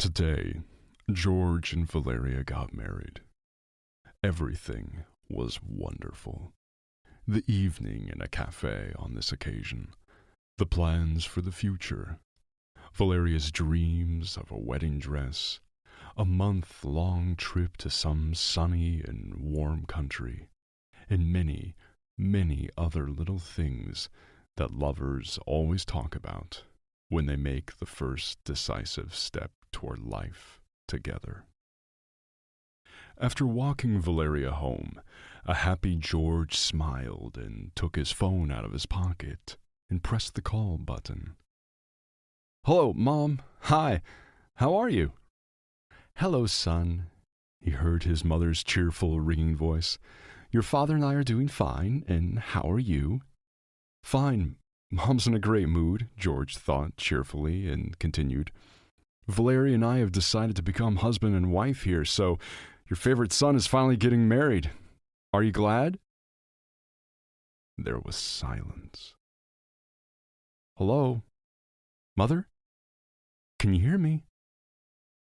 Today, George and Valeria got married. Everything was wonderful. The evening in a cafe on this occasion, the plans for the future, Valeria's dreams of a wedding dress, a month-long trip to some sunny and warm country, and many, many other little things that lovers always talk about when they make the first decisive step toward life together. After walking Valeria home, a happy George smiled and took his phone out of his pocket and pressed the call button. "Hello, Mom. Hi. How are you?" "Hello, son," he heard his mother's cheerful, ringing voice. "Your father and I are doing fine, and how are you?" "Fine. Mom's in a great mood," George thought cheerfully and continued. "Valeria and I have decided to become husband and wife here, so your favorite son is finally getting married. Are you glad?" There was silence. "Hello? Mother? Can you hear me?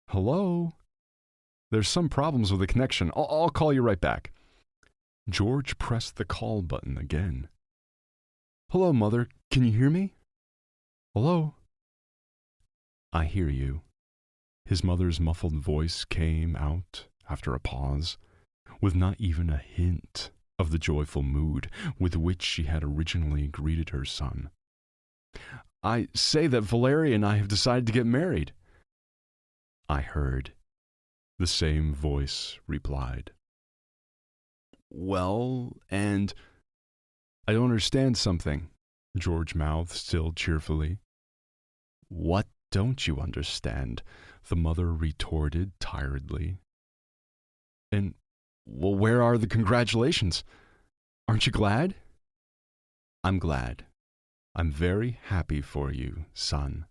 Hello? There's some problems with the connection. I'll call you right back." George pressed the call button again. "Hello, Mother. Can you hear me? Hello?" "I hear you." His mother's muffled voice came out after a pause, with not even a hint of the joyful mood with which she had originally greeted her son. "I say that Valeria and I have decided to get married." "I heard," the same voice replied. "Well, and—" "I don't understand something," George mouthed still cheerfully. "What don't you understand?" the mother retorted tiredly. "And, well, where are the congratulations? Aren't you glad?" "I'm glad. I'm very happy for you, son,"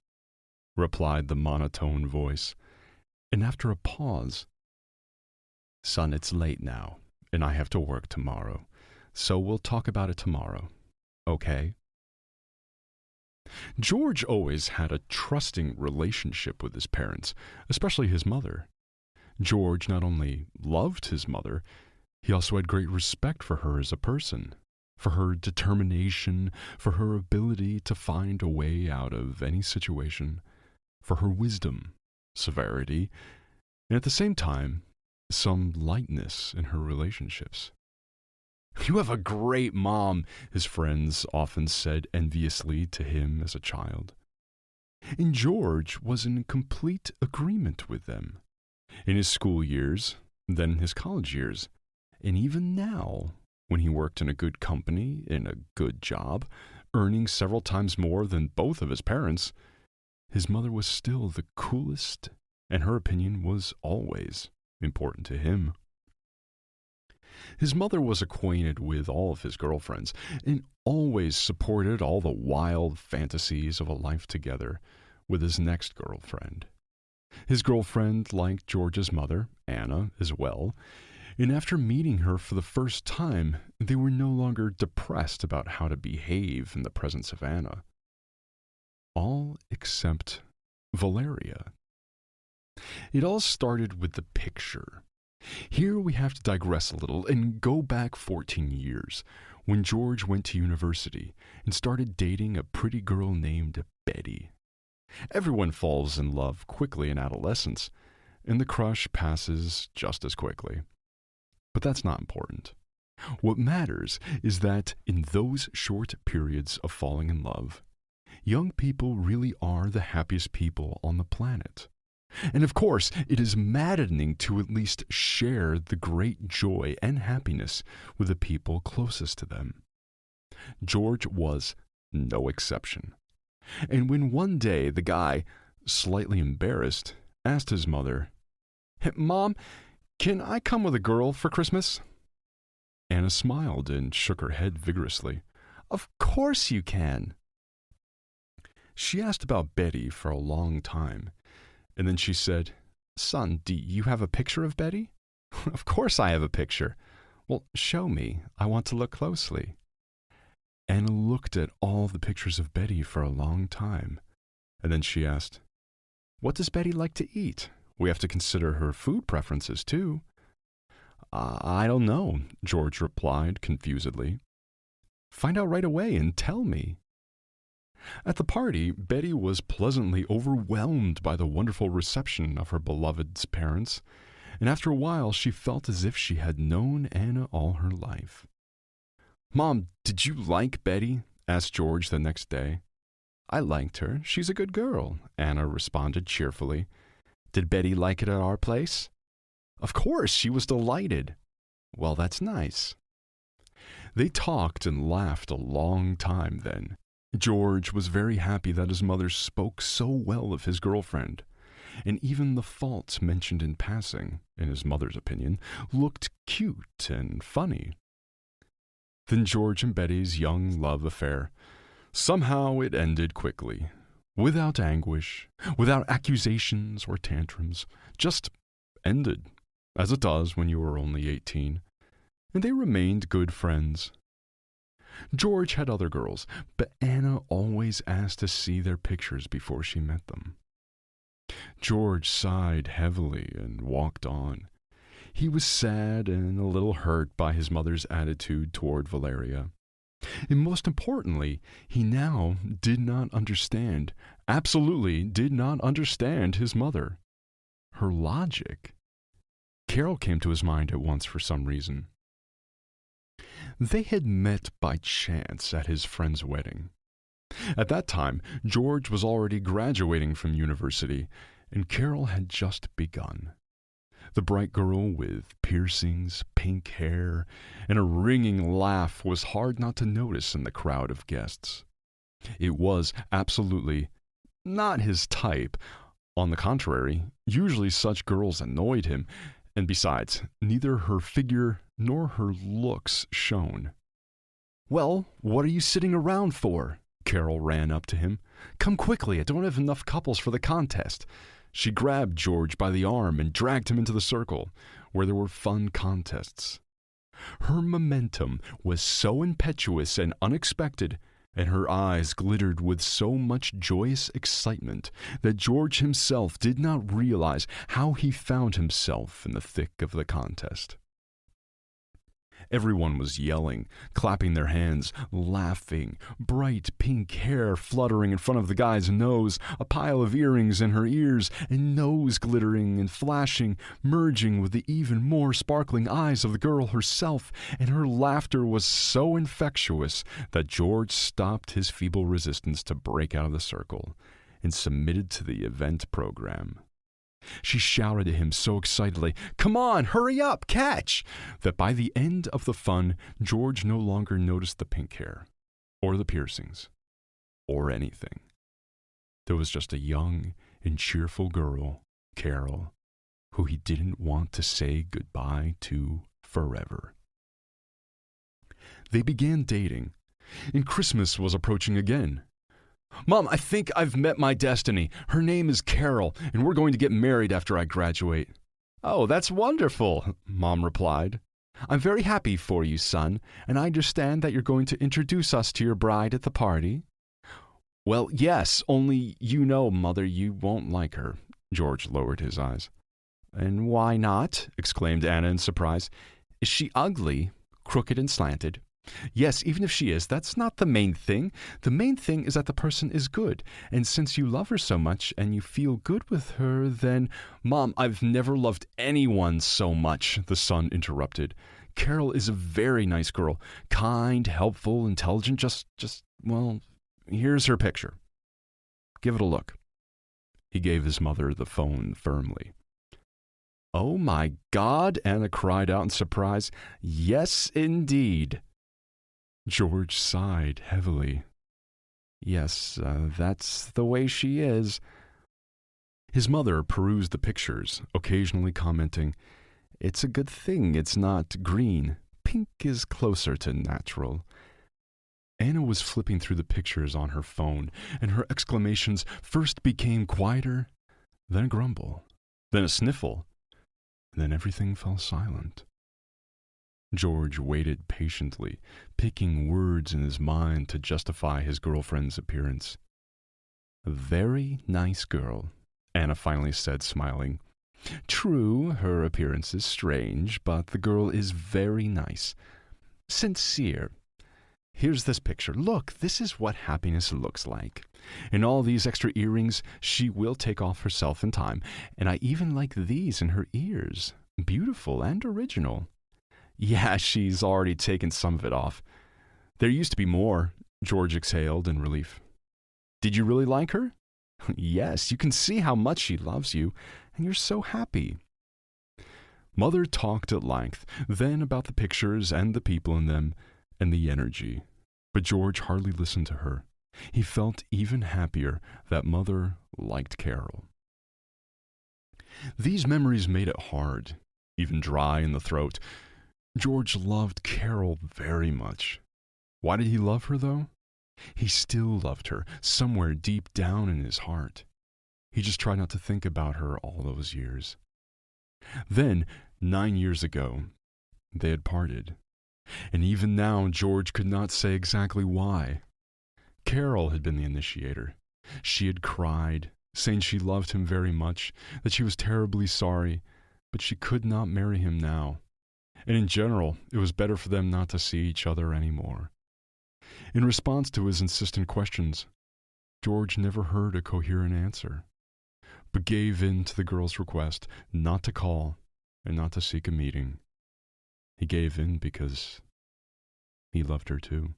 replied the monotone voice, and after a pause, "Son, it's late now, and I have to work tomorrow, so we'll talk about it tomorrow, okay?" George always had a trusting relationship with his parents, especially his mother. George not only loved his mother, he also had great respect for her as a person, for her determination, for her ability to find a way out of any situation, for her wisdom, severity, and at the same time, some lightness in her relationships. "You have a great mom," his friends often said enviously to him as a child. And George was in complete agreement with them. In his school years, then in his college years, and even now, when he worked in a good company, in a good job, earning several times more than both of his parents, his mother was still the coolest, and her opinion was always important to him. His mother was acquainted with all of his girlfriends and always supported all the wild fantasies of a life together with his next girlfriend. His girlfriend liked George's mother, Anna, as well, and after meeting her for the first time, they were no longer depressed about how to behave in the presence of Anna. All except Valeria. It all started with the picture. Here we have to digress a little and go back 14 years, when George went to university and started dating a pretty girl named Betty. Everyone falls in love quickly in adolescence, and the crush passes just as quickly. But that's not important. What matters is that in those short periods of falling in love, young people really are the happiest people on the planet. And of course, it is maddening to at least share the great joy and happiness with the people closest to them. George was no exception. And when one day the guy, slightly embarrassed, asked his mother, "Hey, Mom, can I come with a girl for Christmas?" Anna smiled and shook her head vigorously. "Of course you can." She asked about Betty for a long time. And then she said, "Son, do you have a picture of Betty?" "Of course I have a picture." "Well, show me. I want to look closely." Anna looked at all the pictures of Betty for a long time, and then she asked, What does Betty like to eat? We have to consider her food preferences, too. I don't know, George replied confusedly. Find out right away and tell me. At the party, Betty was pleasantly overwhelmed by the wonderful reception of her beloved's parents, and after a while she felt as if she had known Anna all her life. Mom, did you like Betty? Asked George the next day. I liked her. She's a good girl, Anna responded cheerfully. Did Betty like it at our place? Of course, she was delighted. Well, that's nice. They talked and laughed a long time then. George was very happy that his mother spoke so well of his girlfriend, and even the faults mentioned in passing, in his mother's opinion, looked cute and funny. Then George and Betty's young love affair, somehow it ended quickly, without anguish, without accusations or tantrums, just ended, as it does when you are only 18, and they remained good friends. George had other girls, but Anna always asked to see their pictures before she met them. George sighed heavily and walked on. He was sad and a little hurt by his mother's attitude toward Valeria. And most importantly, he now did not understand, absolutely did not understand his mother. Her logic. Carol came to his mind at once for some reason. They had met by chance at his friend's wedding. At that time, George was already graduating from university, and Carol had just begun. The bright girl with piercings, pink hair, and a ringing laugh was hard not to notice in the crowd of guests. It was absolutely not his type. On the contrary, usually such girls annoyed him, and besides, neither her figure nor her looks shone. Well, what are you sitting around for? Carol ran up to him. Come quickly, I don't have enough couples for the contest. She grabbed George by the arm and dragged him into the circle, where there were fun contests. Her momentum was so impetuous and unexpected, and her eyes glittered with so much joyous excitement that George himself did not realize how he found himself in the thick of the contest. Everyone was yelling, clapping their hands, laughing, bright pink hair fluttering in front of the guy's nose, a pile of earrings in her ears, and nose glittering and flashing, merging with the even more sparkling eyes of the girl herself, and her laughter was so infectious that George stopped his feeble resistance to break out of the circle and submitted to the event program. She shouted at him so excitedly, "Come on, hurry up, catch!" that by the end of the fun, George no longer noticed the pink hair, or the piercings, or anything. There was just a young and cheerful girl, Carol, who he didn't want to say goodbye to forever. They began dating, and Christmas was approaching again. Mom, I think I've met my destiny. Her name is Carol, and we're going to get married after I graduate. Oh, that's wonderful, Mom replied. I'm very happy for you, son, and I understand that you're going to introduce us to your bride at the party. Well, yes, only you know, Mother, you won't like her. George lowered his eyes. And why not? Exclaimed Anna in surprise. Is she ugly, crooked and slanted? Yes, even if she is, that's not the main thing. The main thing is that the person is good. And since you love her so much and you feel good with her, then... Mom, I've never loved anyone so much, the son interrupted. Carol is a very nice girl. Kind, helpful, intelligent, well, here's her picture. Give it a look. He gave his mother the phone firmly. Oh my God, Anna cried out in surprise. Yes, indeed. George sighed heavily. Yes, that's the way she is. His mother perused the pictures, occasionally commenting, It's a good thing it's not green. Pink is closer to natural. Anna was flipping through the pictures on her phone, and her exclamations first became quieter, then a grumble, then a sniffle, and then everything fell silent. George waited patiently, picking words in his mind to justify his girlfriend's appearance. A very nice girl, Anna finally said, smiling. True, her appearance is strange, but the girl is very nice. Sincere. Here's this picture. Look, this is what happiness looks like. And all these extra earrings, she will take off herself in time. And I even like these in her ears. Beautiful and original. Yeah, she's already taken some of it off. There used to be more, George exhaled in relief. Did you really like her? Yes, you can see how much she loves you, and you're so happy. Mother talked at length, then about the pictures and the people in them, and the energy. But George hardly listened to her. He felt even happier that Mother liked Carol. These memories made it hard, even dry in the throat. George loved Carol very much. Why did he love her, though? He still loved her, somewhere deep down in his heart. He just tried not to think about her all those years. Then, 9 years ago, they had parted. And even now, George could not say exactly why. Carol had been the initiator. She had cried, saying she loved him very much, that she was terribly sorry, but she could not marry him now. And in general, it was better for them not to see each other anymore. In response to his insistent questions, George never heard a coherent answer, but gave in to the girl's request not to call and not to seek a meeting. He gave in because he loved her too.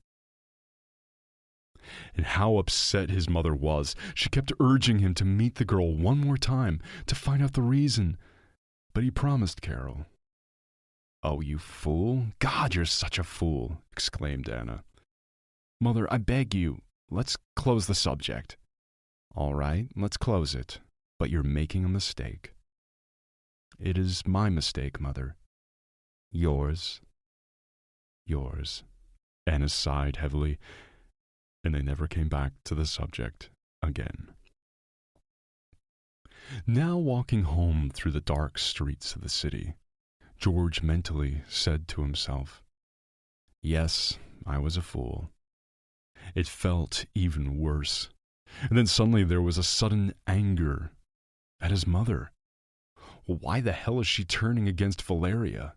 And how upset his mother was. She kept urging him to meet the girl one more time to find out the reason, but he promised Carol. Oh, you fool! God, you're such a fool! Exclaimed Anna. Mother, I beg you, let's close the subject. All right, let's close it, but you're making a mistake. It is my mistake, Mother. Yours. Anna sighed heavily, and they never came back to the subject again. Now walking home through the dark streets of the city, George mentally said to himself, yes, I was a fool. It felt even worse. And then suddenly there was a sudden anger at his mother. Why the hell is she turning against Valeria?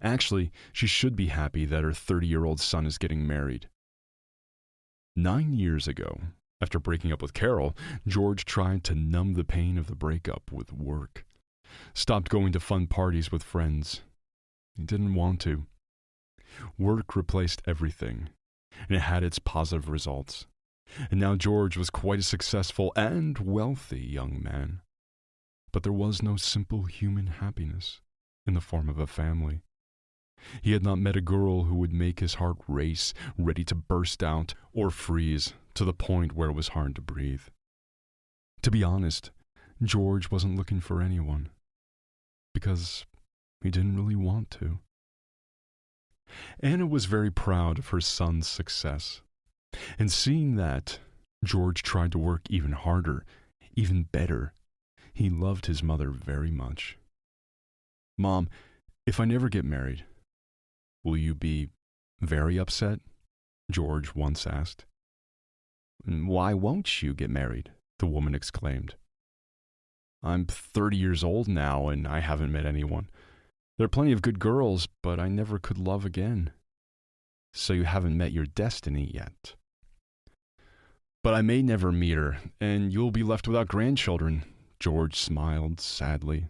Actually, she should be happy that her 30-year-old son is getting married. 9 years ago, after breaking up with Carol, George tried to numb the pain of the breakup with work. Stopped going to fun parties with friends. He didn't want to. Work replaced everything, and it had its positive results. And now George was quite a successful and wealthy young man. But there was no simple human happiness in the form of a family. He had not met a girl who would make his heart race, ready to burst out or freeze to the point where it was hard to breathe. To be honest, George wasn't looking for anyone, because he didn't really want to. Anna was very proud of her son's success, and seeing that, George tried to work even harder, even better. He loved his mother very much. Mom, if I never get married, will you be very upset? George once asked. Why won't you get married? The woman exclaimed. I'm 30 years old now, and I haven't met anyone. There are plenty of good girls, but I never could love again. So you haven't met your destiny yet. But I may never meet her, and you'll be left without grandchildren. George smiled sadly.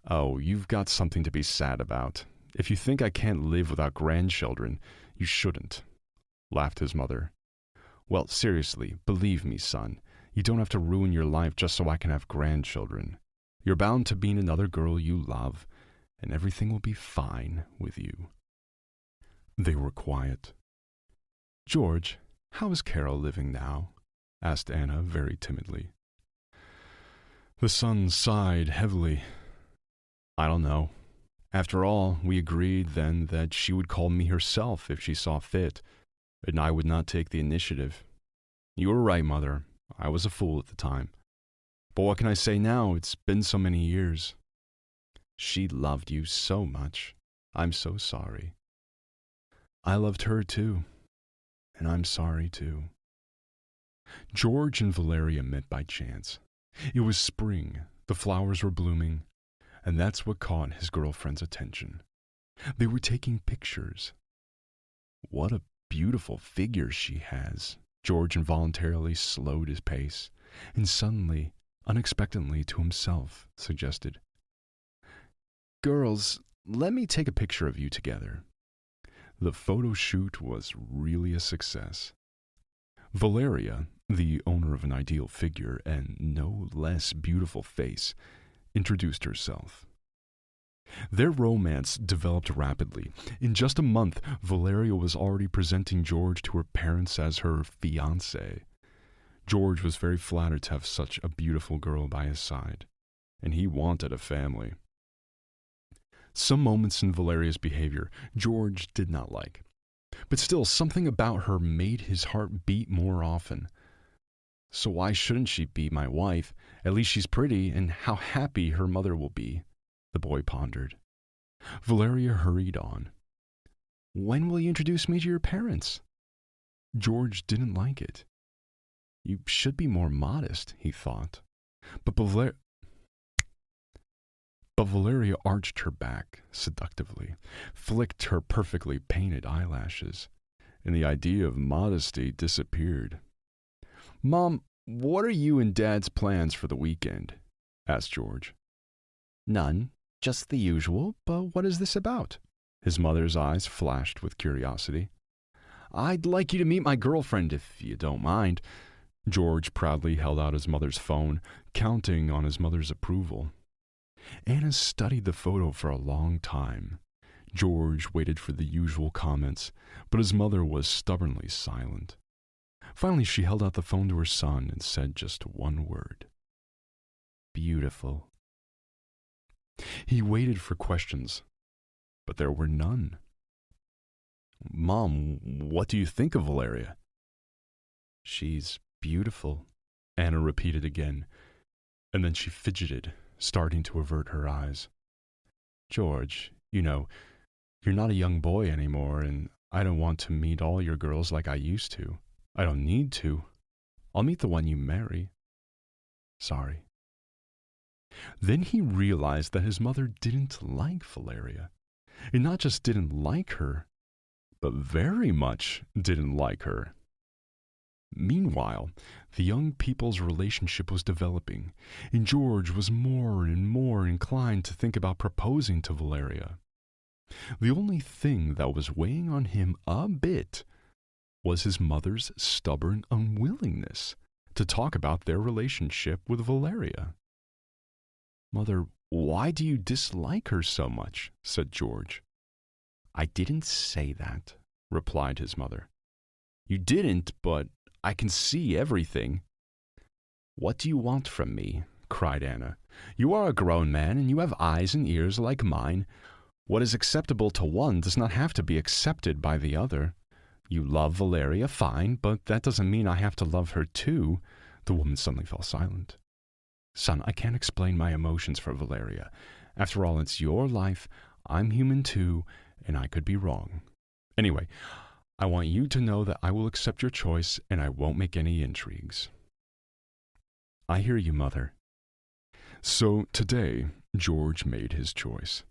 Oh, you've got something to be sad about. If you think I can't live without grandchildren, you shouldn't, laughed his mother. Well, seriously, believe me, son, you don't have to ruin your life just so I can have grandchildren. You're bound to meet another girl you love, and everything will be fine with you. They were quiet. George, how is Carol living now? Asked Anna very timidly. The son sighed heavily. I don't know. After all, we agreed then that she would call me herself if she saw fit, and I would not take the initiative. You were right, Mother. I was a fool at the time. But what can I say now? It's been so many years. She loved you so much. I'm so sorry. I loved her too, and I'm sorry too. George and Valeria met by chance. It was spring, the flowers were blooming, and that's what caught his girlfriend's attention. They were taking pictures. What a beautiful figure she has. George involuntarily slowed his pace, and suddenly, unexpectedly to himself, suggested, "Girls, let me take a picture of you together." The photo shoot was really a success. Valeria, the owner of an ideal figure and no less beautiful face, introduced herself. Their romance developed rapidly. In just a month, Valeria was already presenting George to her parents as her fiancée. George was very flattered to have such a beautiful girl by his side, and he wanted a family. Some moments in Valeria's behavior George did not like, but still something about her made his heart beat more often. So why shouldn't she be my wife? At least she's pretty, and how happy her mother will be, the boy pondered. Valeria hurried on. "When will you introduce me to your parents?" George didn't like it. You should be more modest, he thought. But Valeria arched her back seductively, flicked her perfectly painted eyelashes, and the idea of modesty disappeared. "Mom, what are you and Dad's plans for the weekend?" asked George. "None, just the usual, but what is this about?" His mother's eyes flashed with curiosity. "I'd like you to meet my girlfriend if you don't mind." George proudly held out his mother's phone, counting on his mother's approval. Anna studied the photo for a long time. George waited for the usual comments, but his mother was stubbornly silent. Finally, she held out the phone to her son and said just one word. "Beautiful." He waited for questions, but there were none. "Mom, what do you think of Valeria?" "She's beautiful," Anna repeated again, and then she fidgeted, starting to avert her eyes. "George, you're not a young boy anymore, and I don't want to meet all your girls like I used to. I don't need to. I'll meet the one you marry. Sorry." Then he realized that his mother didn't like Valeria. And not just didn't like her, but very much didn't like her. Meanwhile, the young people's relationship was developing, and George was more and more inclined to think about proposing to Valeria. The only thing that was weighing on him a bit was his mother's stubborn unwillingness to talk about their relationship with Valeria. "Mother, why do you dislike her so much?" said George. "I didn't say that," replied his mother. "You didn't, but I can see everything." "What do you want from me?" cried Anna. "You are a grown man, and you have eyes and ears like mine. What is acceptable to one does not have to be accepted by the other. You love Valeria, fine, but that doesn't mean I have to love her too." The woman suddenly fell silent. "Son, I can't explain my emotions for Valeria. After all, it's your life. I'm human too, and I could be wrong. Anyway, I want you to know that I will accept your choice and I won't make any intrigues." "I hear you, Mother." So today, George made his choice.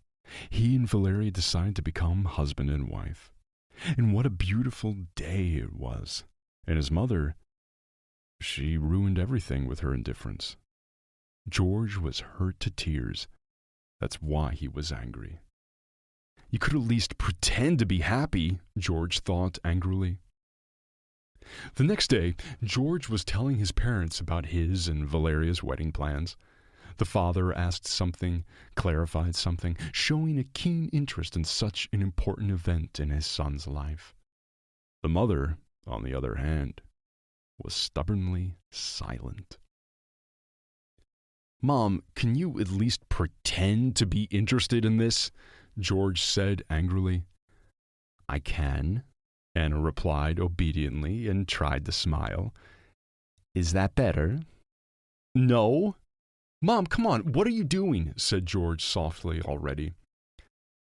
He and Valeria decided to become husband and wife. And what a beautiful day it was. And his mother, she ruined everything with her indifference. George was hurt to tears. That's why he was angry. "You could at least pretend to be happy," George thought angrily. The next day, George was telling his parents about his and Valeria's wedding plans. The father asked something, clarified something, showing a keen interest in such an important event in his son's life. The mother, on the other hand, was stubbornly silent. "Mom, can you at least pretend to be interested in this?" George said angrily. "I can," Anna replied obediently and tried to smile. "Is that better?" "No." "Mom, come on, what are you doing?" said George softly already.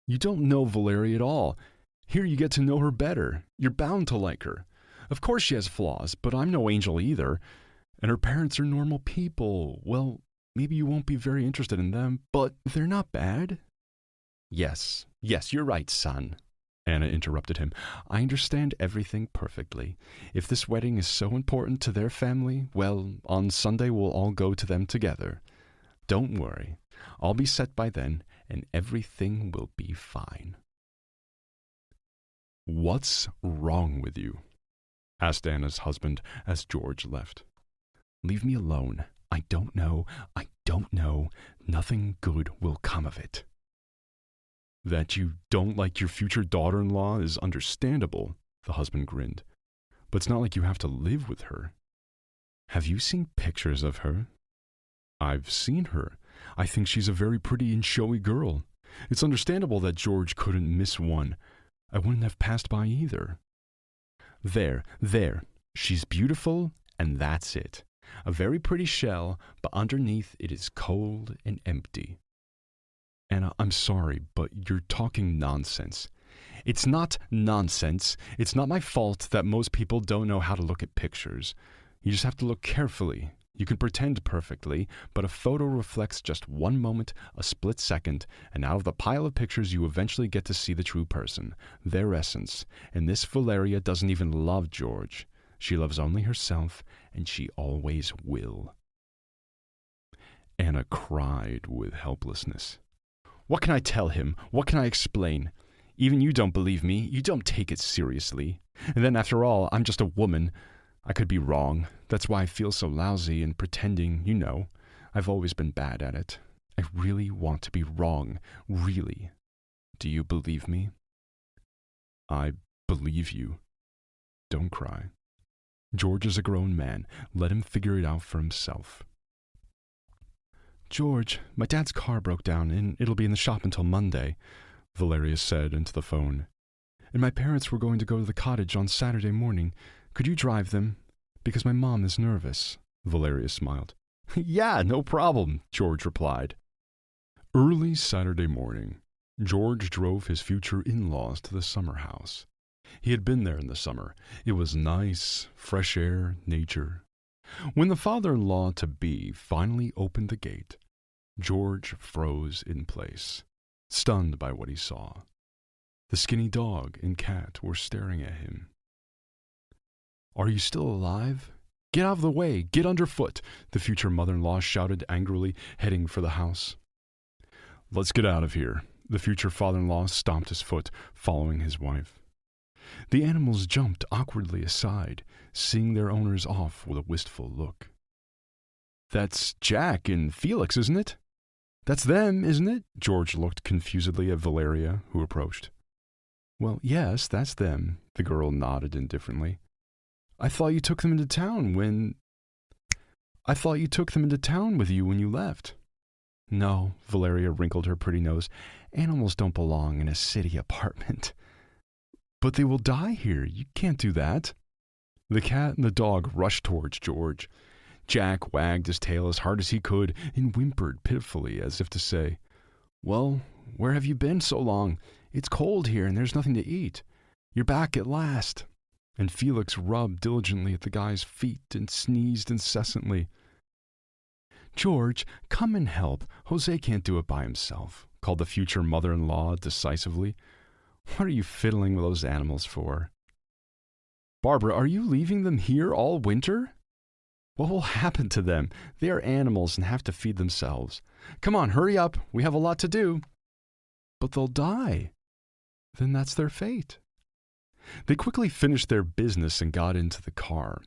"You don't know Valeria at all. Here you get to know her better. You're bound to like her. Of course she has flaws, but I'm no angel either. And her parents are normal people. Well, maybe you won't be very interested in them, but they're not bad. Yes, you're right, son. Anna interrupted him. I understand everything perfectly. If this wedding is so important to their family, well, on Sunday we'll all go to them together. Don't worry. I'll be set by then, and everything will be fine. What's wrong with you? Asked Anna's husband as George left. Leave me alone. I don't know. Nothing good will come of it. That you don't like your future daughter-in-law is understandable, the husband grinned. But it's not like you have to live with her. Have you seen pictures of her? I've seen her. I think she's a very pretty and showy girl. It's understandable that George couldn't miss one. I wouldn't have passed by either. There. She's beautiful, and that's it. A very pretty shell, but underneath it is cold and empty. Anna, I'm sorry, but you're talking nonsense. It's not nonsense. It's not my fault that most people don't know how to look at pictures. You just have to look carefully. You can pretend perfectly, but a photo reflects just one moment, a split second, and out of the pile of pictures you eventually get to see the true person, their essence. And this Valeria doesn't even love George. She loves only herself, and she always will. Anna cried with helplessness. What can I tell him? What can I explain? Even you don't believe me. You don't take it seriously. And then after all, I'm just a woman. I could be wrong. That's why I feel so lousy and pretending, you know. I've always been bad at it. I really want to be wrong. Really. Do you believe me? I believe you. Don't cry. George is a grown man. Let him figure it out for himself. George, my dad's car broke down and it'll be in the shop until Monday, Valeria said into the phone. And my parents were going to go to the cottage on Saturday morning. Could you drive them? Because my mom is nervous. Valeria smiled. Yeah, no problem, George replied. Early Saturday morning, George drove his future in-laws to the summer house. He had been there in the summer. It was nice, fresh air, nature. When the father-in-law-to-be finally opened the gate, George froze in place, stunned by what he saw. The skinny dog and cat were staring at him. Are you still alive? Get out of the way! Get underfoot! The future mother-in-law shouted angrily, heading for the house. Let's get out of here. The future father-in-law stomped his foot, following his wife. The animals jumped awkwardly aside, seeing their owners off with a wistful look. That's Jack and Felix, isn't it? That's them, isn't it? George looked confusedly at Valeria, who approached. Well, yes, that's them, the girl nodded indifferently. I thought you took them into town with you when you left. No, Valeria wrinkled her pretty nose. Animals don't belong in a city apartment. But they will die here. You can't do that. The cat and the dog rushed towards George. Jack wagged his tail as hard as he could and whimpered pitifully as if to say, Well, where have you been so long? It's cold here and there's nothing to eat. You're back at last. And Felix rubbed diligently at the guy's feet and sneezed incessantly. George, come and help. Jose can't do it by himself, called the future mother-in-law decisively. What are you fiddling with those animals for? Barbara, are you leaving them here all winter? What will happen to them? They are animals and have to feed themselves. Come on, hurry up. We have a lot to do. But they'll die. Then that's their fate. They quickly finished their business and got into the car,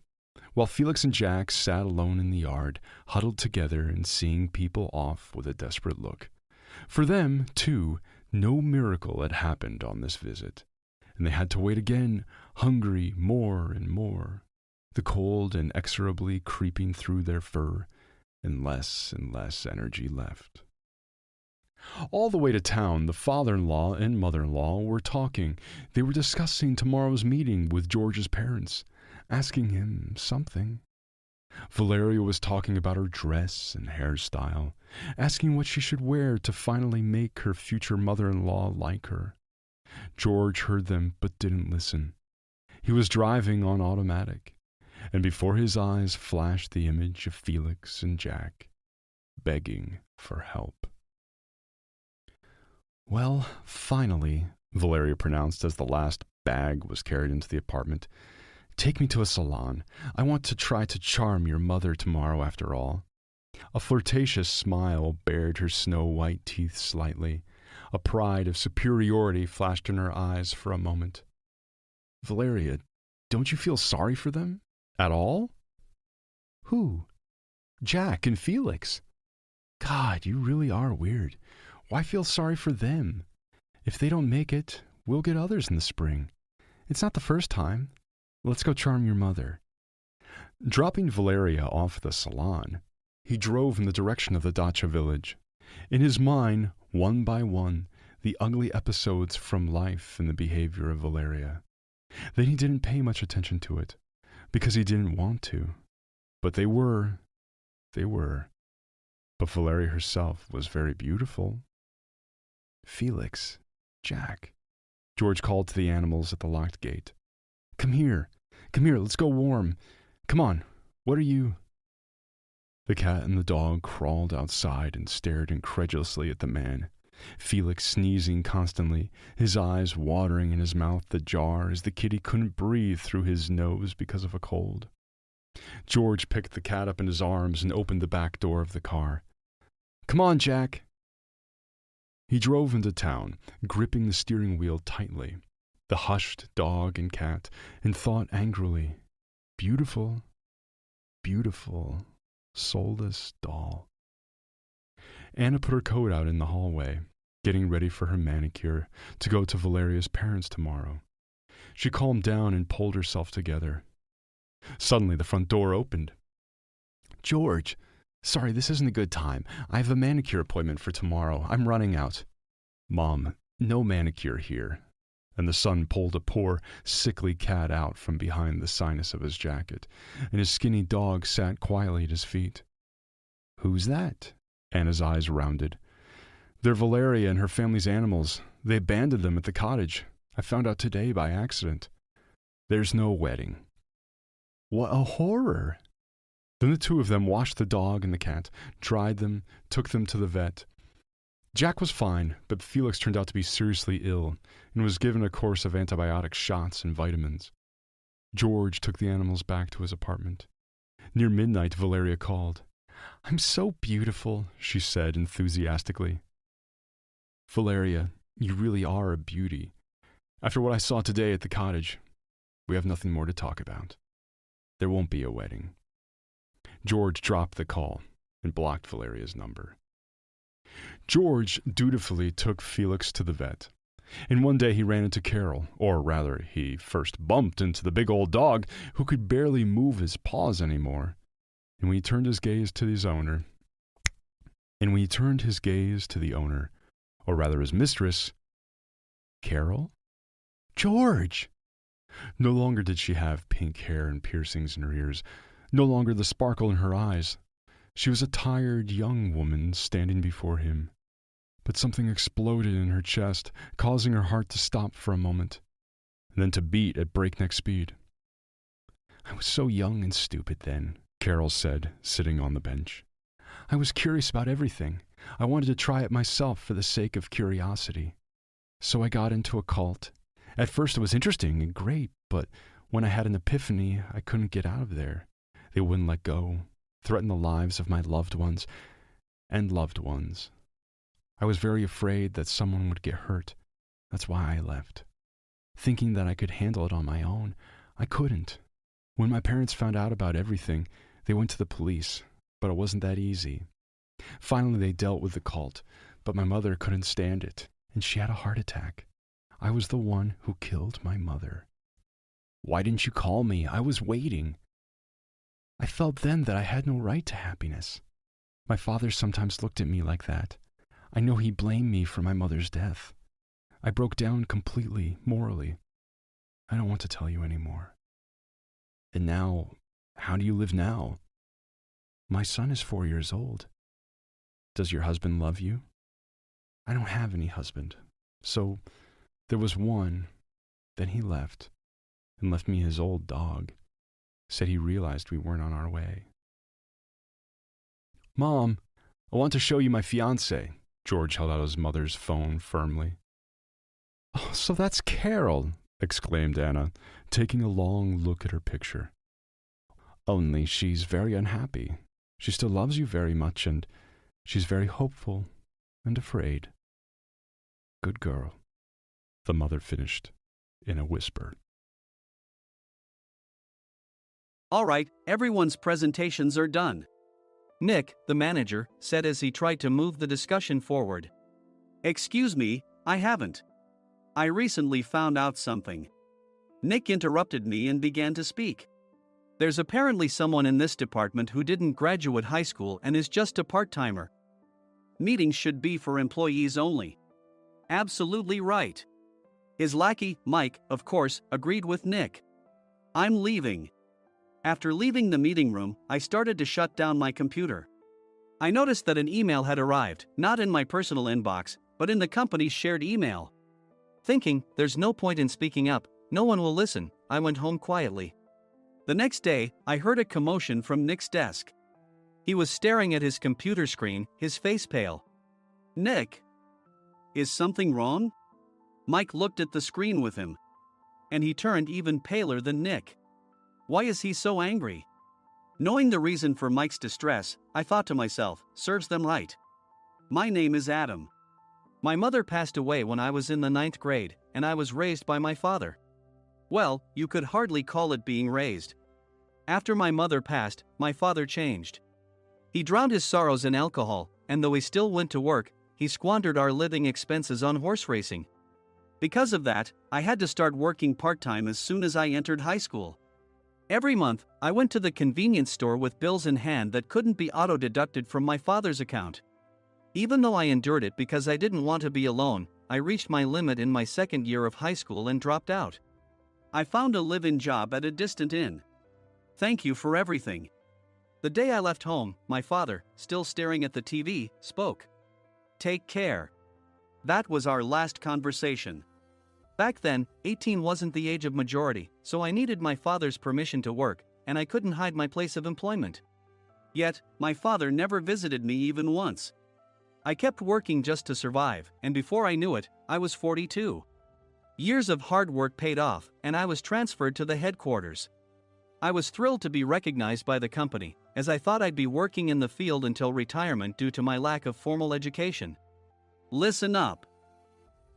while Felix and Jack sat alone in the yard, huddled together and seeing people off with a desperate look. For them, too, no miracle had happened on this visit, and they had to wait again, hungry more and more, the cold inexorably creeping through their fur, and less energy left. All the way to town, the father-in-law and mother-in-law were talking. They were discussing tomorrow's meeting with George's parents, asking him something. Valeria was talking about her dress and hairstyle, asking what she should wear to finally make her future mother-in-law like her. George heard them but didn't listen. He was driving on automatic. and before his eyes flashed the image of Felix and Jack begging for help. "Well, finally," Valeria pronounced as the last bag was carried into the apartment. "Take me to a salon. I want to try to charm your mother tomorrow after all." A flirtatious smile bared her snow-white teeth slightly. A pride of superiority flashed in her eyes for a moment. "Valeria, don't you feel sorry for them? At all?" "Who?" "Jack and Felix." "God, you really are weird. Why feel sorry for them? If they don't make it, we'll get others in the spring. It's not the first time. Let's go charm your mother." Dropping Valeria off at the salon, he drove in the direction of the dacha village. In his mind, one by one, the ugly episodes from life and the behavior of Valeria. Then he didn't pay much attention to it, because he didn't want to. But they were. But Valeria herself was very beautiful. "Felix, Jack," George called to the animals at the locked gate. Come here, let's go warm. Come on, what are you?" The cat and the dog crawled outside and stared incredulously at the man. Felix sneezing constantly, his eyes watering and his mouth ajar as the kitty couldn't breathe through his nose because of a cold. George picked the cat up in his arms and opened the back door of the car. "Come on, Jack." He drove into town, gripping the steering wheel tightly, the hushed dog and cat, and thought angrily, "Beautiful, beautiful, soulless doll." Anna put her coat out in the hallway, getting ready for her manicure to go to Valeria's parents tomorrow. She calmed down and pulled herself together. Suddenly, the front door opened. "George, sorry, this isn't a good time. I have a manicure appointment for tomorrow. I'm running out." "Mom, no manicure here." And the son pulled a poor, sickly cat out from behind the sinus of his jacket, and his skinny dog sat quietly at his feet. "Who's that?" Anna's eyes rounded. "They're Valeria and her family's animals. They abandoned them at the cottage. I found out today by accident. There's no wedding." "What a horror!" Then the two of them washed the dog and the cat, dried them, took them to the vet. Jack was fine, but Felix turned out to be seriously ill and was given a course of antibiotic shots and vitamins. George took the animals back to his apartment. Near midnight, Valeria called. "I'm so beautiful," she said enthusiastically. "Valeria, you really are a beauty. After what I saw today at the cottage, we have nothing more to talk about. There won't be a wedding." George dropped the call and blocked Valeria's number. George dutifully took Felix to the vet, and one day he ran into Carol, or rather, he first bumped into the big old dog who could barely move his paws anymore. And when he turned his gaze to the owner, or rather his mistress, Carol? George! No longer did she have pink hair and piercings in her ears, no longer the sparkle in her eyes. She was a tired young woman standing before him. But something exploded in her chest, causing her heart to stop for a moment, and then to beat at breakneck speed. "I was so young and stupid then," Carol said, sitting on the bench. "I was curious about everything. I wanted to try it myself for the sake of curiosity. So I got into a cult. At first it was interesting and great, but when I had an epiphany, I couldn't get out of there. They wouldn't let go, threatened the lives of my loved ones and loved ones. I was very afraid that someone would get hurt. That's why I left. Thinking that I could handle it on my own, I couldn't. When my parents found out about everything, they went to the police, but it wasn't that easy. Finally, they dealt with the cult, but my mother couldn't stand it, and she had a heart attack. I was the one who killed my mother. Why didn't you call me? I was waiting. I felt then that I had no right to happiness. My father sometimes looked at me like that. I know he blamed me for my mother's death. I broke down completely, morally. I don't want to tell you anymore." "And now, how do you live now?" "My son is 4 years old." "Does your husband love you?" "I don't have any husband. So, there was one, then he left, and left me his old dog. said he realized we weren't on our way. "Mom, I want to show you my fiancée." George held out his mother's phone firmly. "Oh, so that's Carol," exclaimed Anna, taking a long look at her picture. "Only she's very unhappy. She still loves you very much, and she's very hopeful and afraid." "Good girl," the mother finished in a whisper. All right, everyone's presentations are done. Nick, the manager, said as he tried to move the discussion forward. Excuse me, I haven't. I recently found out something. Nick interrupted me and began to speak. There's apparently someone in this department who didn't graduate high school and is just a part-timer. Meetings should be for employees only. Absolutely right. His lackey, Mike, of course, agreed with Nick. I'm leaving. After leaving the meeting room, I started to shut down my computer. I noticed that an email had arrived, not in my personal inbox, but in the company's shared email. Thinking, there's no point in speaking up, no one will listen, I went home quietly. The next day, I heard a commotion from Nick's desk. He was staring at his computer screen, his face pale. Nick? Is something wrong? Mike looked at the screen with him. And he turned even paler than Nick. Why is he so angry? Knowing the reason for Mike's distress, I thought to myself, serves them right. My name is Adam. My mother passed away when I was in the 9th grade, and I was raised by my father. Well, you could hardly call it being raised. After my mother passed, my father changed. He drowned his sorrows in alcohol, and though he still went to work, he squandered our living expenses on horse racing. Because of that, I had to start working part-time as soon as I entered high school. Every month, I went to the convenience store with bills in hand that couldn't be auto-deducted from my father's account. Even though I endured it because I didn't want to be alone, I reached my limit in my second year of high school and dropped out. I found a live-in job at a distant inn. Thank you for everything. The day I left home, my father, still staring at the TV, spoke. Take care. That was our last conversation. Back then, 18 wasn't the age of majority, so I needed my father's permission to work, and I couldn't hide my place of employment. Yet, my father never visited me even once. I kept working just to survive, and before I knew it, I was 42. Years of hard work paid off, and I was transferred to the headquarters. I was thrilled to be recognized by the company, as I thought I'd be working in the field until retirement due to my lack of formal education. Listen up.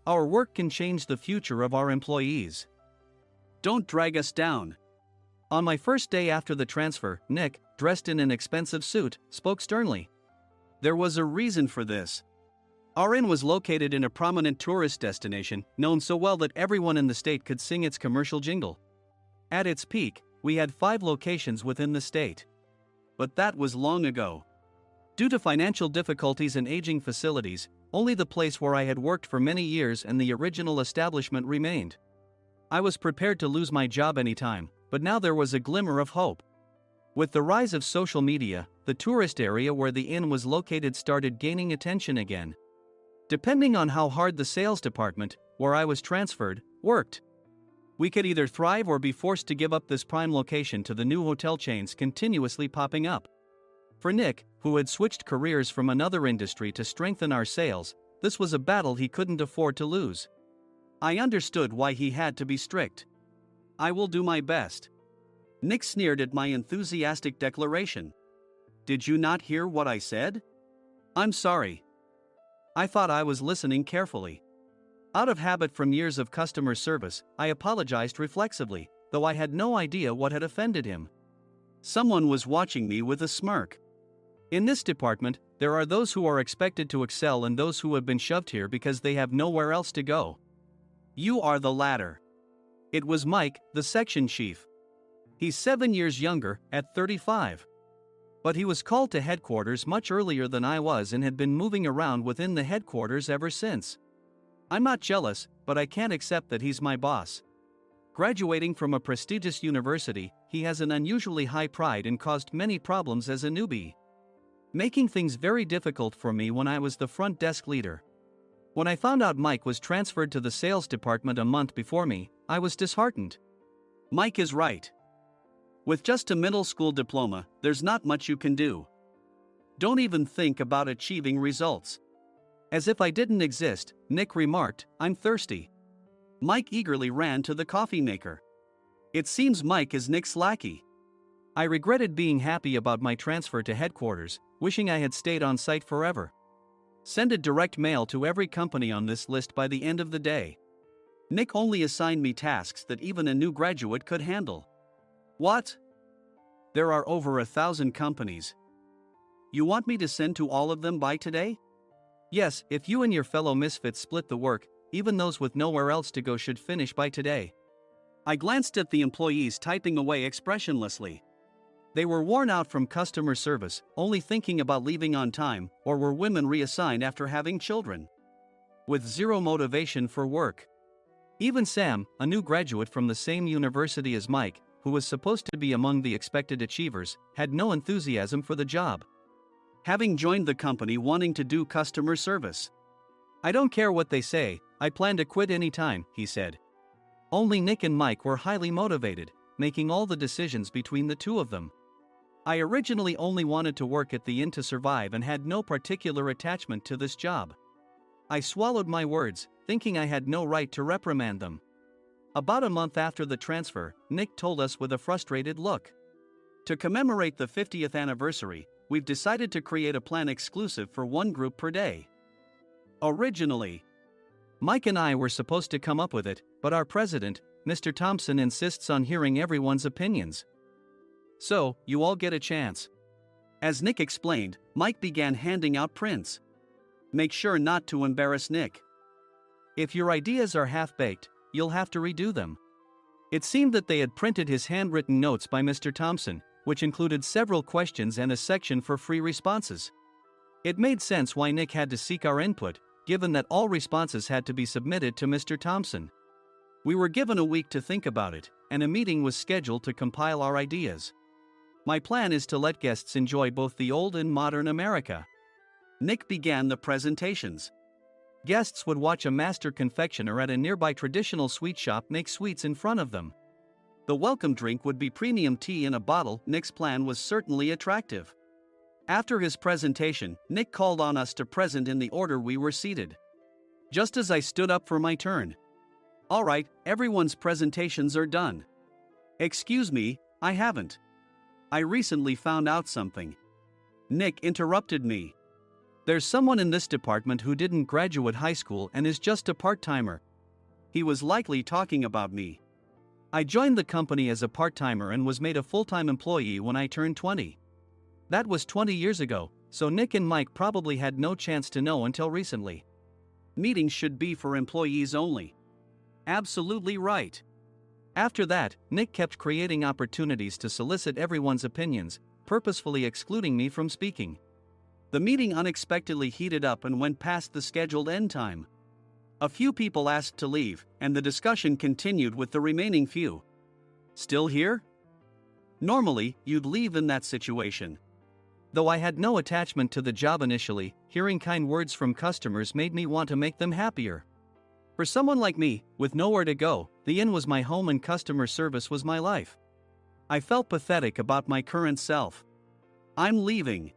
Our work can change the future of our employees. Don't drag us down. On my first day after the transfer, Nick, dressed in an expensive suit, spoke sternly. There was a reason for this. Our inn was located in a prominent tourist destination, known so well that everyone in the state could sing its commercial jingle. At its peak, we had 5 locations within the state. But that was long ago. Due to financial difficulties and aging facilities, only the place where I had worked for many years and the original establishment remained. I was prepared to lose my job anytime, but now there was a glimmer of hope. With the rise of social media, the tourist area where the inn was located started gaining attention again. Depending on how hard the sales department, where I was transferred, worked. We could either thrive or be forced to give up this prime location to the new hotel chains continuously popping up. For Nick, who had switched careers from another industry to strengthen our sales, this was a battle he couldn't afford to lose. I understood why he had to be strict. I will do my best. Nick sneered at my enthusiastic declaration. Did you not hear what I said? I'm sorry. I thought I was listening carefully. Out of habit from years of customer service, I apologized reflexively, though I had no idea what had offended him. Someone was watching me with a smirk. In this department, there are those who are expected to excel and those who have been shoved here because they have nowhere else to go. You are the latter. It was Mike, the section chief. He's 7 years younger, at 35. But he was called to headquarters much earlier than I was and had been moving around within the headquarters ever since. I'm not jealous, but I can't accept that he's my boss. Graduating from a prestigious university, he has an unusually high pride and caused many problems as a newbie, making things very difficult for me when I was the front desk leader. When I found out Mike was transferred to the sales department a month before me, I was disheartened. Mike is right. With just a middle school diploma, there's not much you can do. Don't even think about achieving results. As if I didn't exist, Nick remarked, I'm thirsty. Mike eagerly ran to the coffee maker. It seems Mike is Nick's lackey. I regretted being happy about my transfer to headquarters, wishing I had stayed on site forever. Send a direct mail to every company on this list by the end of the day. Nick only assigned me tasks that even a new graduate could handle. What? There are over 1,000 companies. You want me to send to all of them by today? Yes, if you and your fellow misfits split the work, even those with nowhere else to go should finish by today. I glanced at the employees typing away expressionlessly. They were worn out from customer service, only thinking about leaving on time, or were women reassigned after having children. With zero motivation for work. Even Sam, a new graduate from the same university as Mike, who was supposed to be among the expected achievers, had no enthusiasm for the job. Having joined the company wanting to do customer service. I don't care what they say, I plan to quit anytime, he said. Only Nick and Mike were highly motivated, making all the decisions between the two of them. I originally only wanted to work at the inn to survive and had no particular attachment to this job. I swallowed my words, thinking I had no right to reprimand them. About a month after the transfer, Nick told us with a frustrated look. To commemorate the 50th anniversary, we've decided to create a plan exclusive for one group per day. Originally, Mike and I were supposed to come up with it, but our president, Mr. Thompson, insists on hearing everyone's opinions. So, you all get a chance. As Nick explained, Mike began handing out prints. Make sure not to embarrass Nick. If your ideas are half-baked, you'll have to redo them. It seemed that they had printed his handwritten notes by Mr. Thompson, which included several questions and a section for free responses. It made sense why Nick had to seek our input, given that all responses had to be submitted to Mr. Thompson. We were given a week to think about it, and a meeting was scheduled to compile our ideas. My plan is to let guests enjoy both the old and modern America. Nick began the presentations. Guests would watch a master confectioner at a nearby traditional sweet shop make sweets in front of them. The welcome drink would be premium tea in a bottle. Nick's plan was certainly attractive. After his presentation, Nick called on us to present in the order we were seated. Just as I stood up for my turn. All right, everyone's presentations are done. Excuse me, I haven't. I recently found out something. Nick interrupted me. There's someone in this department who didn't graduate high school and is just a part-timer. He was likely talking about me. I joined the company as a part-timer and was made a full-time employee when I turned 20. That was 20 years ago, so Nick and Mike probably had no chance to know until recently. Meetings should be for employees only. Absolutely right. After that, Nick kept creating opportunities to solicit everyone's opinions, purposefully excluding me from speaking. The meeting unexpectedly heated up and went past the scheduled end time. A few people asked to leave, and the discussion continued with the remaining few. Still here? Normally, you'd leave in that situation. Though I had no attachment to the job initially, hearing kind words from customers made me want to make them happier. For someone like me, with nowhere to go, the inn was my home and customer service was my life. I felt pathetic about my current self. I'm leaving.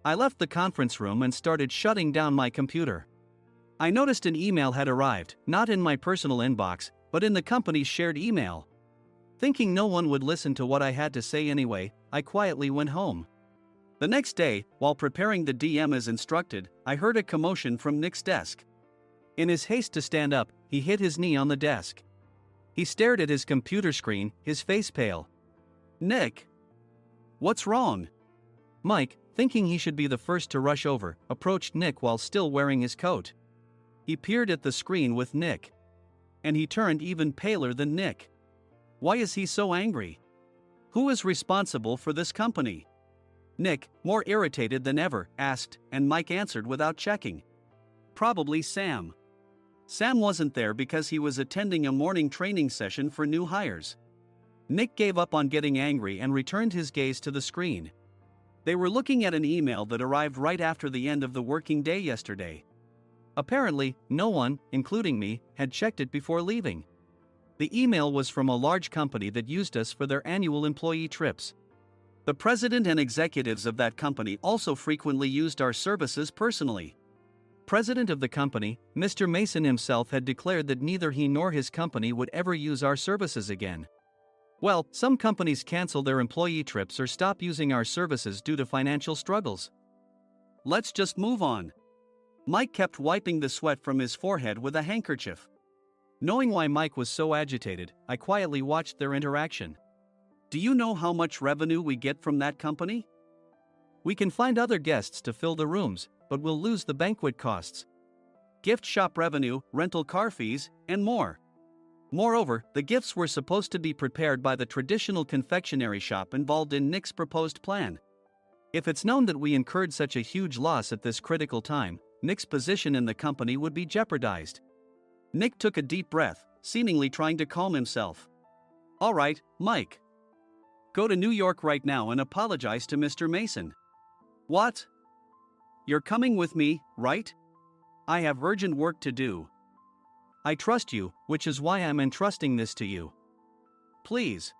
I left the conference room and started shutting down my computer. I noticed an email had arrived, not in my personal inbox, but in the company's shared email. Thinking no one would listen to what I had to say anyway, I quietly went home. The next day, while preparing the DM as instructed, I heard a commotion from Nick's desk. In his haste to stand up, he hit his knee on the desk. He stared at his computer screen, his face pale. Nick! What's wrong? Mike, thinking he should be the first to rush over, approached Nick while still wearing his coat. He peered at the screen with Nick. And he turned even paler than Nick. Why is he so angry? Who is responsible for this company? Nick, more irritated than ever, asked, and Mike answered without checking. Probably Sam. Sam wasn't there because he was attending a morning training session for new hires. Nick gave up on getting angry and returned his gaze to the screen. They were looking at an email that arrived right after the end of the working day yesterday. Apparently, no one, including me, had checked it before leaving. The email was from a large company that used us for their annual employee trips. The president and executives of that company also frequently used our services personally. President of the company, Mr. Mason himself had declared that neither he nor his company would ever use our services again. Well, some companies cancel their employee trips or stop using our services due to financial struggles. Let's just move on. Mike kept wiping the sweat from his forehead with a handkerchief. Knowing why Mike was so agitated, I quietly watched their interaction. Do you know how much revenue we get from that company? We can find other guests to fill the rooms, but we'll lose the banquet costs, gift shop revenue, rental car fees, and more. Moreover, the gifts were supposed to be prepared by the traditional confectionery shop involved in Nick's proposed plan. If it's known that we incurred such a huge loss at this critical time, Nick's position in the company would be jeopardized. Nick took a deep breath, seemingly trying to calm himself. All right, Mike. Go to New York right now and apologize to Mr. Mason. What? You're coming with me, right? I have urgent work to do. I trust you, which is why I'm entrusting this to you. Please.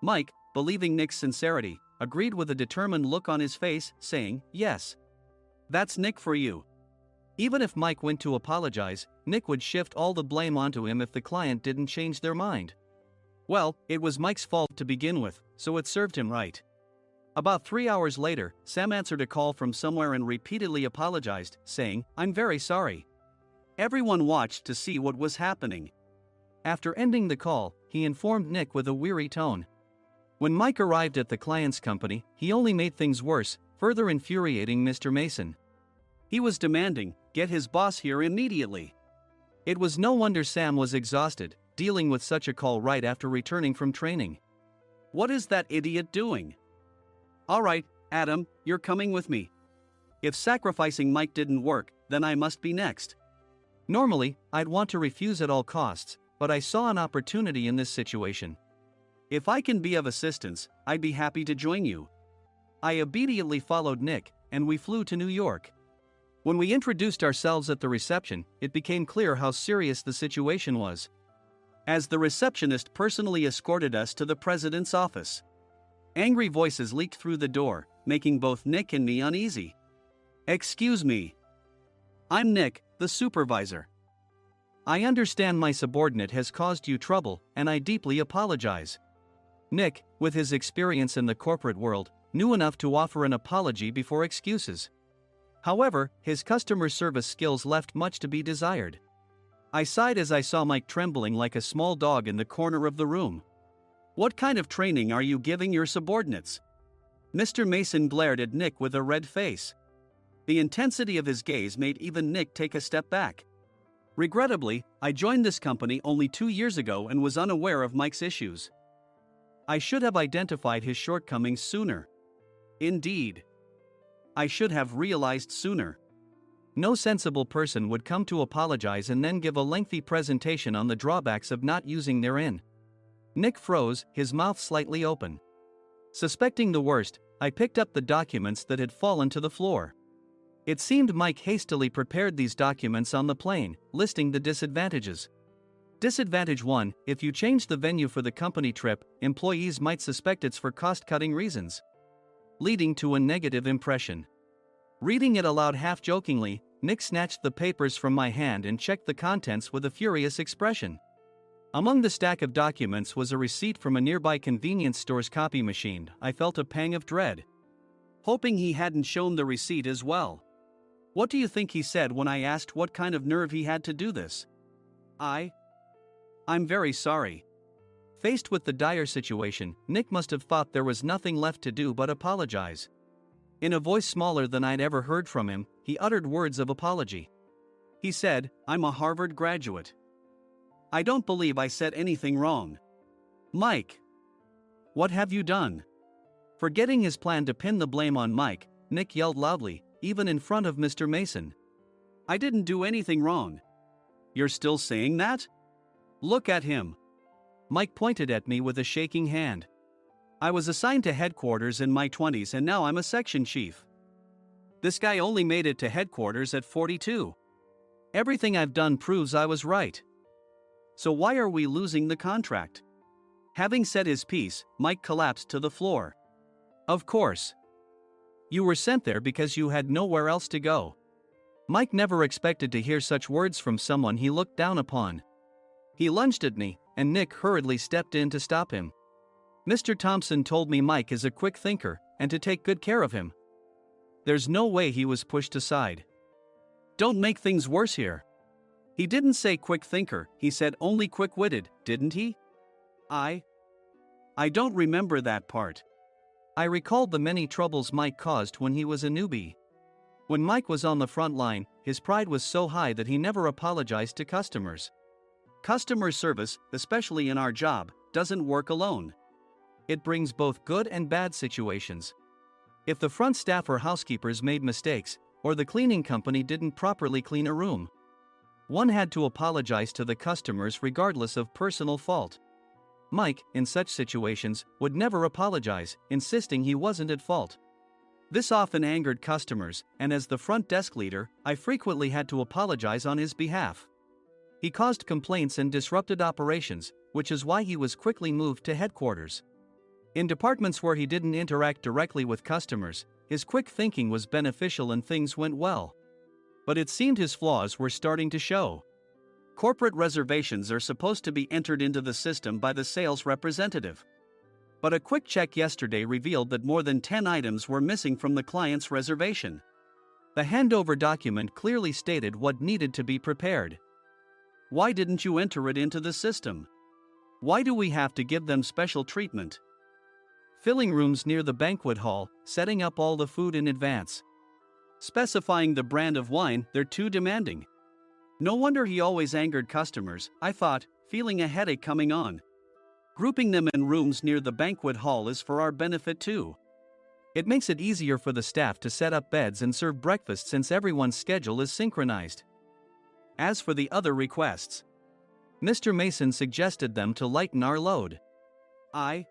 Mike, believing Nick's sincerity, agreed with a determined look on his face, saying, yes. That's Nick for you. Even if Mike went to apologize, Nick would shift all the blame onto him if the client didn't change their mind. Well, it was Mike's fault to begin with, so it served him right. About 3 hours later, Sam answered a call from somewhere and repeatedly apologized, saying, I'm very sorry. Everyone watched to see what was happening. After ending the call, he informed Nick with a weary tone. When Mike arrived at the client's company, he only made things worse, further infuriating Mr. Mason. He was demanding, get his boss here immediately. It was no wonder Sam was exhausted, dealing with such a call right after returning from training. What is that idiot doing? All right, Adam, you're coming with me. If sacrificing Mike didn't work, then I must be next. Normally, I'd want to refuse at all costs, but I saw an opportunity in this situation. If I can be of assistance, I'd be happy to join you. I immediately followed Nick, and we flew to New York. When we introduced ourselves at the reception, it became clear how serious the situation was. As the receptionist personally escorted us to the president's office. Angry voices leaked through the door, making both Nick and me uneasy. Excuse me. I'm Nick, the supervisor. I understand my subordinate has caused you trouble, and I deeply apologize. Nick, with his experience in the corporate world, knew enough to offer an apology before excuses. However, his customer service skills left much to be desired. I sighed as I saw Mike trembling like a small dog in the corner of the room. What kind of training are you giving your subordinates? Mr. Mason glared at Nick with a red face. The intensity of his gaze made even Nick take a step back. Regrettably, I joined this company only 2 years ago and was unaware of Mike's issues. I should have identified his shortcomings sooner. Indeed. I should have realized sooner. No sensible person would come to apologize and then give a lengthy presentation on the drawbacks of not using their in. Nick froze, his mouth slightly open. Suspecting the worst, I picked up the documents that had fallen to the floor. It seemed Mike hastily prepared these documents on the plane, listing the disadvantages. Disadvantage 1, if you change the venue for the company trip, employees might suspect it's for cost-cutting reasons, leading to a negative impression. Reading it aloud half-jokingly, Nick snatched the papers from my hand and checked the contents with a furious expression. Among the stack of documents was a receipt from a nearby convenience store's copy machine. I felt a pang of dread, hoping he hadn't shown the receipt as well. What do you think he said when I asked what kind of nerve he had to do this? I'm very sorry. Faced with the dire situation, Nick must have thought there was nothing left to do but apologize. In a voice smaller than I'd ever heard from him, he uttered words of apology. He said, I'm a Harvard graduate. I don't believe I said anything wrong. Mike. What have you done? Forgetting his plan to pin the blame on Mike, Nick yelled loudly, even in front of Mr. Mason. I didn't do anything wrong. You're still saying that? Look at him. Mike pointed at me with a shaking hand. I was assigned to headquarters in my 20s and now I'm a section chief. This guy only made it to headquarters at 42. Everything I've done proves I was right. So why are we losing the contract? Having said his piece, Mike collapsed to the floor. Of course. You were sent there because you had nowhere else to go. Mike never expected to hear such words from someone he looked down upon. He lunged at me, and Nick hurriedly stepped in to stop him. Mr. Thompson told me Mike is a quick thinker, and to take good care of him. There's no way he was pushed aside. Don't make things worse here. He didn't say quick thinker, he said only quick-witted, didn't he? I don't remember that part. I recalled the many troubles Mike caused when he was a newbie. When Mike was on the front line, his pride was so high that he never apologized to customers. Customer service, especially in our job, doesn't work alone. It brings both good and bad situations. If the front staff or housekeepers made mistakes, or the cleaning company didn't properly clean a room, one had to apologize to the customers regardless of personal fault. Mike, in such situations, would never apologize, insisting he wasn't at fault. This often angered customers, and as the front desk leader, I frequently had to apologize on his behalf. He caused complaints and disrupted operations, which is why he was quickly moved to headquarters. In departments where he didn't interact directly with customers, his quick thinking was beneficial and things went well. But it seemed his flaws were starting to show. Corporate reservations are supposed to be entered into the system by the sales representative. But a quick check yesterday revealed that more than 10 items were missing from the client's reservation. The handover document clearly stated what needed to be prepared. Why didn't you enter it into the system? Why do we have to give them special treatment? Filling rooms near the banquet hall, setting up all the food in advance. Specifying the brand of wine, they're too demanding. No wonder he always angered customers, I thought, feeling a headache coming on. Grouping them in rooms near the banquet hall is for our benefit too. It makes it easier for the staff to set up beds and serve breakfast since everyone's schedule is synchronized. As for the other requests, Mr. Mason suggested them to lighten our load. I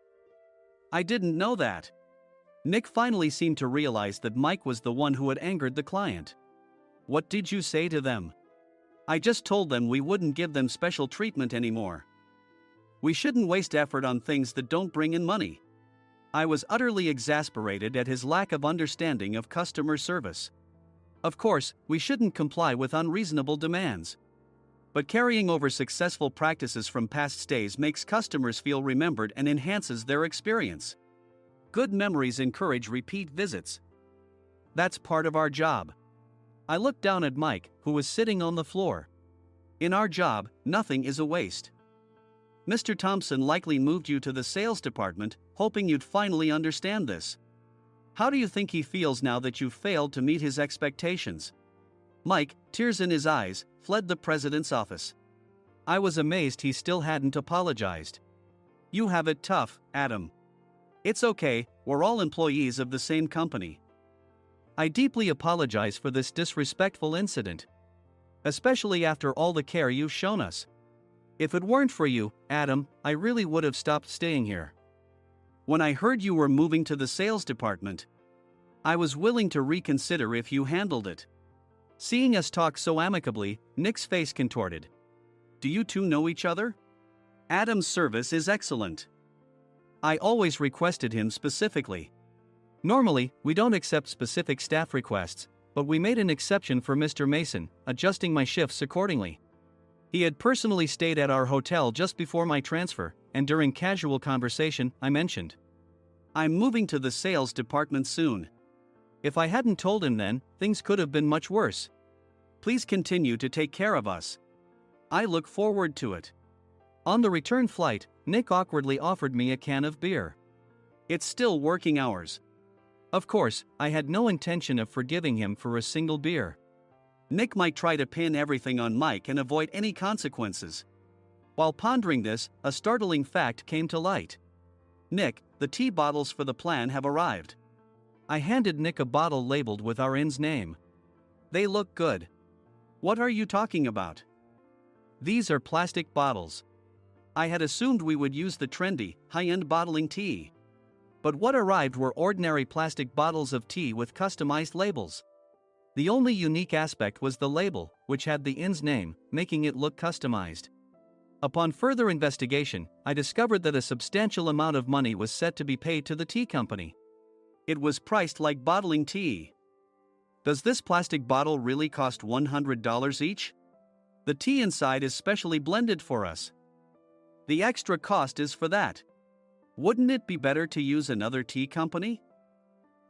didn't know that. Nick finally seemed to realize that Mike was the one who had angered the client. What did you say to them? I just told them we wouldn't give them special treatment anymore. We shouldn't waste effort on things that don't bring in money. I was utterly exasperated at his lack of understanding of customer service. Of course, we shouldn't comply with unreasonable demands. But carrying over successful practices from past stays makes customers feel remembered and enhances their experience. Good memories encourage repeat visits. That's part of our job. I looked down at Mike, who was sitting on the floor. In our job, nothing is a waste. Mr. Thompson likely moved you to the sales department, hoping you'd finally understand this. How do you think he feels now that you failed to meet his expectations? Mike, tears in his eyes, fled the president's office. I was amazed he still hadn't apologized. You have it tough, Adam. It's okay, we're all employees of the same company. I deeply apologize for this disrespectful incident. Especially after all the care you've shown us. If it weren't for you, Adam, I really would have stopped staying here. When I heard you were moving to the sales department, I was willing to reconsider if you handled it. Seeing us talk so amicably, Nick's face contorted. Do you two know each other? Adam's service is excellent. I always requested him specifically. Normally, we don't accept specific staff requests, but we made an exception for Mr. Mason, adjusting my shifts accordingly. He had personally stayed at our hotel just before my transfer, and during casual conversation, I mentioned, I'm moving to the sales department soon. If I hadn't told him then, things could have been much worse. Please continue to take care of us. I look forward to it. On the return flight, Nick awkwardly offered me a can of beer. It's still working hours. Of course, I had no intention of forgiving him for a single beer. Nick might try to pin everything on Mike and avoid any consequences. While pondering this, a startling fact came to light. Nick, the tea bottles for the plan have arrived. I handed Nick a bottle labeled with our inn's name. They look good. What are you talking about? These are plastic bottles. I had assumed we would use the trendy, high-end bottling tea. But what arrived were ordinary plastic bottles of tea with customized labels. The only unique aspect was the label, which had the inn's name, making it look customized. Upon further investigation, I discovered that a substantial amount of money was set to be paid to the tea company. It was priced like bottling tea. Does this plastic bottle really cost $100 each? The tea inside is specially blended for us. The extra cost is for that. Wouldn't it be better to use another tea company?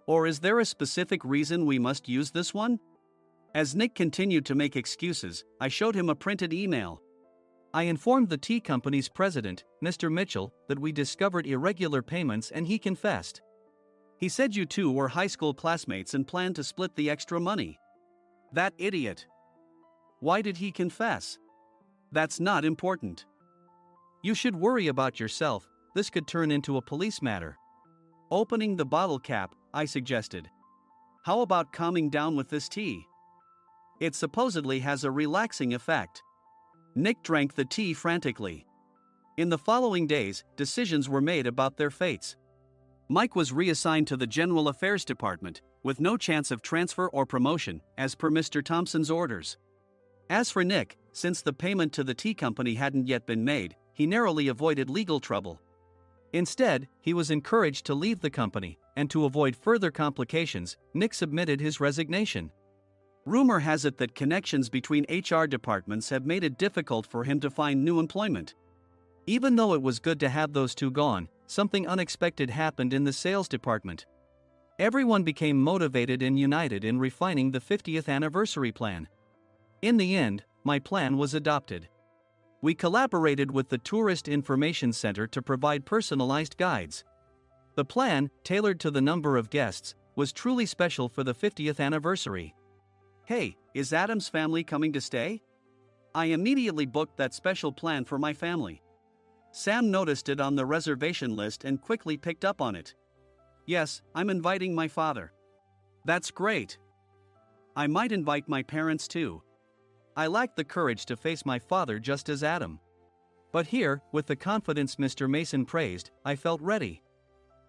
Or is there a specific reason we must use this one? As Nick continued to make excuses, I showed him a printed email. I informed the tea company's president, Mr. Mitchell, that we discovered irregular payments and he confessed. He said you two were high school classmates and planned to split the extra money. That idiot. Why did he confess? That's not important. You should worry about yourself, this could turn into a police matter. Opening the bottle cap, I suggested. How about calming down with this tea? It supposedly has a relaxing effect. Nick drank the tea frantically. In the following days, decisions were made about their fates. Mike was reassigned to the General Affairs Department, with no chance of transfer or promotion, as per Mr. Thompson's orders. As for Nick, since the payment to the tea company hadn't yet been made, he narrowly avoided legal trouble. Instead, he was encouraged to leave the company, and to avoid further complications, Nick submitted his resignation. Rumor has it that connections between HR departments have made it difficult for him to find new employment. Even though it was good to have those two gone, something unexpected happened in the sales department. Everyone became motivated and united in refining the 50th anniversary plan. In the end, my plan was adopted. We collaborated with the Tourist Information Center to provide personalized guides. The plan, tailored to the number of guests, was truly special for the 50th anniversary. Hey, is Adam's family coming to stay? I immediately booked that special plan for my family. Sam noticed it on the reservation list and quickly picked up on it. Yes, I'm inviting my father. That's great. I might invite my parents too. I lacked the courage to face my father just as Adam. But here, with the confidence Mr. Mason praised, I felt ready.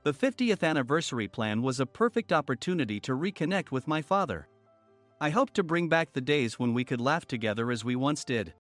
The 50th anniversary plan was a perfect opportunity to reconnect with my father. I hoped to bring back the days when we could laugh together as we once did.